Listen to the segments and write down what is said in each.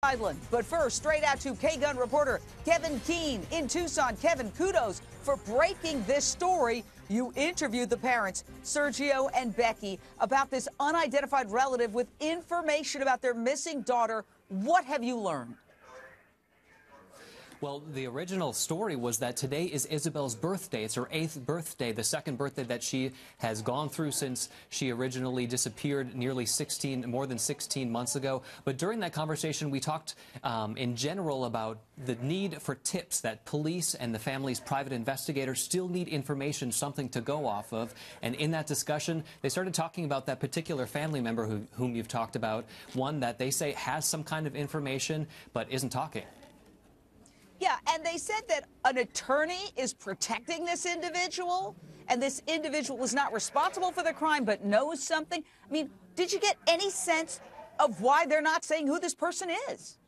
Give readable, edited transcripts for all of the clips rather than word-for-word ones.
Island. But first, straight out to K-Gun reporter Kevin Keene in Tucson. Kevin, kudos for breaking this story. You interviewed the parents, Sergio and Becky, about this unidentified relative with information about their missing daughter. What have you learned? Well, the original story was that today is Isabel's birthday. It's her 8th birthday, the second birthday that she has gone through since she originally disappeared more than 16 months ago. But during that conversation, we talked in general about the need for tips, that police and the family's private investigators still need information, something to go off of. And in that discussion, they started talking about that particular family member whom you've talked about, one that they say has some kind of information but isn't talking. Yeah, and they said that an attorney is protecting this individual, and this individual was not responsible for the crime but knows something. I mean, did you get any sense of why they're not saying who this person is?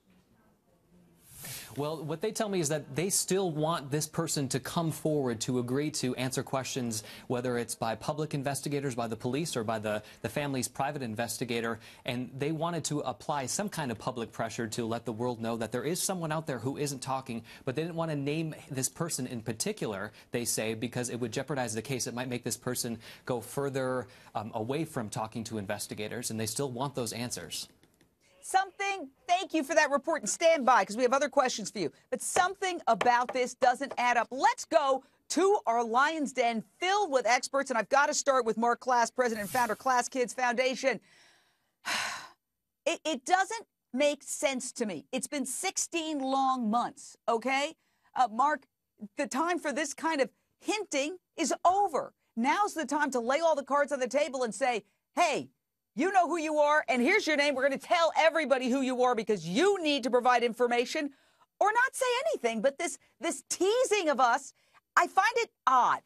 Well, what they tell me is that they still want this person to come forward to agree to answer questions, whether it's by public investigators, by the police, or by the family's private investigator. And they wanted to apply some kind of public pressure to let the world know that there is someone out there who isn't talking, but they didn't want to name this person in particular, they say, because it would jeopardize the case. It might make this person go further away from talking to investigators, and they still want those answers. Thank you for that report, and stand by because we have other questions for you. But something about this doesn't add up. Let's go to our Lion's Den filled with experts, and I've got to start with Mark Class, president and founder, Class Kids Foundation. It doesn't make sense to me. It's been 16 long months, okay? Mark, the time for this kind of hinting is over. Now's the time to lay all the cards on the table and say, hey, you know who you are, and here's your name. We're going to tell everybody who you are because you need to provide information or not say anything. But this teasing of us, I find it odd.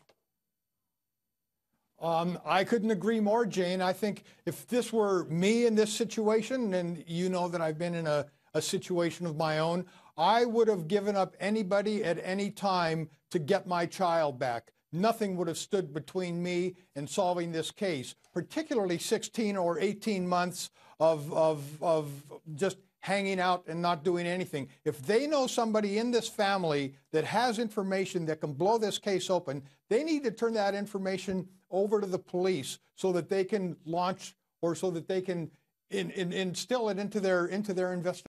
I couldn't agree more, Jane. I think if this were me in this situation, and you know that I've been in a situation of my own, I would have given up anybody at any time to get my child back. Nothing would have stood between me and solving this case, particularly 16 or 18 months of just hanging out and not doing anything. If they know somebody in this family that has information that can blow this case open, they need to turn that information over to the police so that they can launch, or so that they can instill it into their investigation.